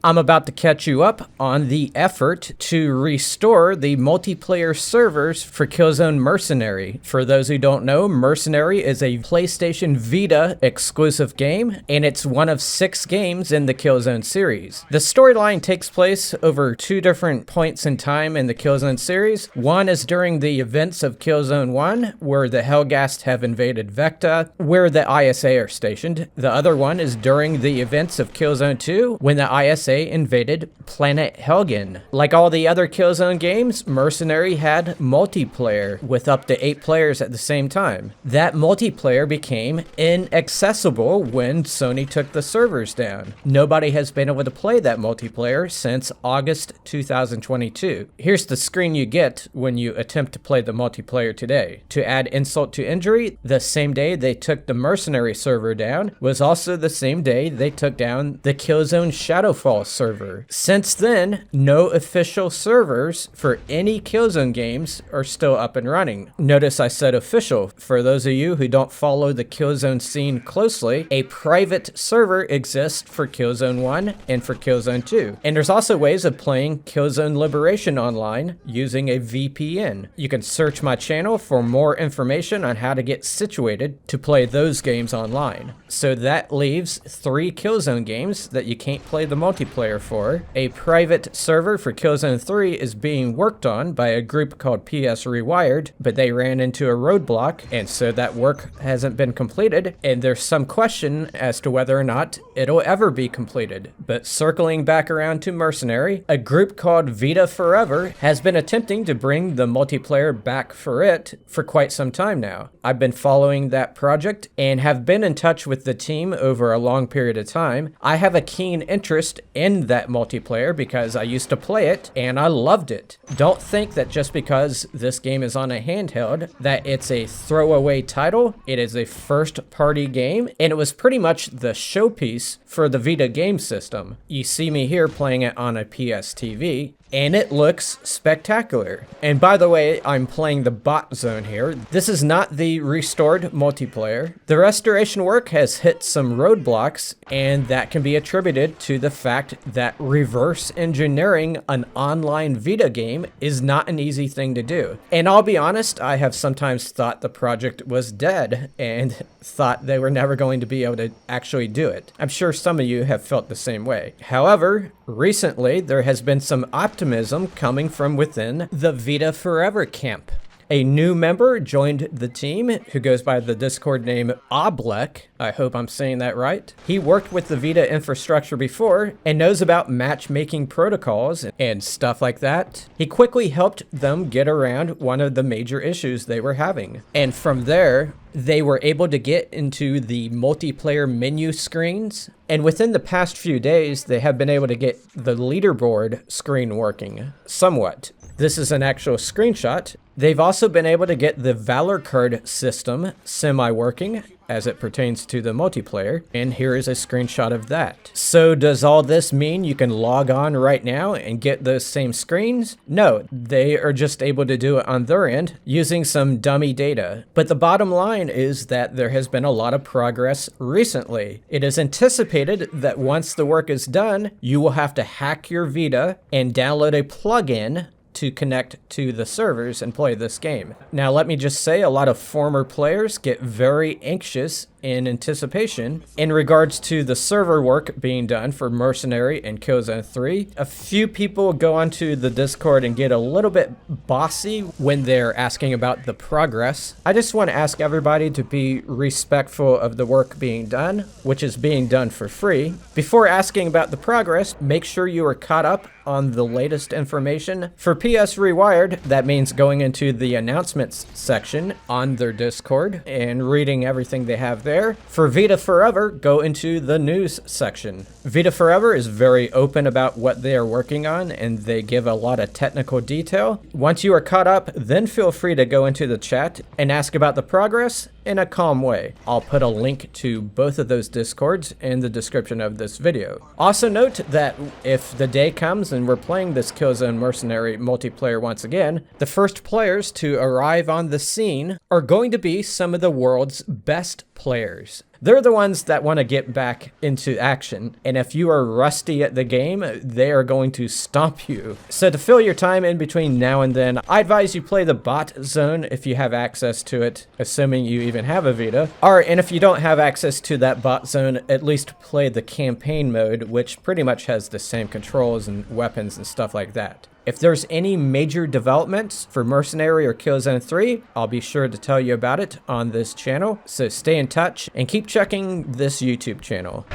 I'm about to catch you up on the effort to restore the multiplayer servers for Killzone Mercenary. For those who don't know, Mercenary is a PlayStation Vita exclusive game, and it's one of 6 games in the Killzone series. The storyline takes place over 2 different points in time in the Killzone series. One is during the events of Killzone 1, where the Helghast have invaded Vita, where the ISA are stationed. The other one is during the events of Killzone 2, when the ISA invaded Planet Helgen. Like all the other Killzone games, Mercenary had multiplayer with up to 8 players at the same time. That multiplayer became inaccessible when Sony took the servers down. Nobody has been able to play that multiplayer since August 2022. Here's the screen you get when you attempt to play the multiplayer today. To add insult to injury, the same day they took the Mercenary server down was also the same day they took down the Killzone Shadowfall server. Since then, no official servers for any Killzone games are still up and running. Notice I said official. For those of you who don't follow the Killzone scene closely, a private server exists for Killzone 1 and for Killzone 2. And there's also ways of playing Killzone Liberation online using a VPN. You can search my channel for more information on how to get situated to play those games online. So that leaves 3 Killzone games that you can't play the multiplayer for. A private server for Killzone 3 is being worked on by a group called PS Rewired, but they ran into a roadblock, and so that work hasn't been completed, and there's some question as to whether or not it'll ever be completed. But circling back around to Mercenary, a group called Vita Forever has been attempting to bring the multiplayer back for it for quite some time now. I've been following that project and have been in touch with the team over a long period of time. I have a keen interest in that multiplayer because I used to play it and I loved it. Don't think that just because this game is on a handheld that it's a throwaway title. It is a first-party game, and it was pretty much the showpiece for the Vita game system. You see me here playing it on a PS TV, and it looks spectacular. And by the way, I'm playing the bot zone here. This is not the restored multiplayer. The restoration work has hit some roadblocks, and that can be attributed to the fact that reverse engineering an online Vita game is not an easy thing to do. And I'll be honest, I have sometimes thought the project was dead and thought they were never going to be able to actually do it. I'm sure some of you have felt the same way. However, recently there has been some optimism coming from within the Vita Forever camp. A new member joined the team who goes by the Discord name Oblek. I hope I'm saying that right. He worked with the Vita infrastructure before and knows about matchmaking protocols and stuff like that. He quickly helped them get around one of the major issues they were having. And from there, they were able to get into the multiplayer menu screens. And within the past few days, they have been able to get the leaderboard screen working somewhat. This is an actual screenshot. They've also been able to get the Valor card system semi-working as it pertains to the multiplayer, and here is a screenshot of that. So does all this mean you can log on right now and get those same screens? No, they are just able to do it on their end using some dummy data. But the bottom line is that there has been a lot of progress recently. It is anticipated that once the work is done, you will have to hack your Vita and download a plugin to connect to the servers and play this game. Now, let me just say, a lot of former players get very anxious in anticipation in regards to the server work being done for Mercenary and Killzone 3. A few people go onto the Discord and get a little bit bossy when they're asking about the progress. I just want to ask everybody to be respectful of the work being done, which is being done for free. Before asking about the progress, make sure you are caught up on the latest information. For PS Rewired, that means going into the announcements section on their Discord and reading everything they have there. For Vita Forever, go into the news section. Vita Forever is very open about what they are working on, and they give a lot of technical detail. Once you are caught up, then feel free to go into the chat and ask about the progress in a calm way. I'll put a link to both of those Discords in the description of this video. Also note that if the day comes and we're playing this Killzone Mercenary multiplayer once again, the first players to arrive on the scene are going to be some of the world's best players. They're the ones that want to get back into action. And if you are rusty at the game, they are going to stomp you. So to fill your time in between now and then, I advise you play the bot zone if you have access to it, assuming you even have a Vita. And if you don't have access to that bot zone, at least play the campaign mode, which pretty much has the same controls and weapons and stuff like that. If there's any major developments for Mercenary or Killzone 3, I'll be sure to tell you about it on this channel. So stay in touch and keep checking this YouTube channel.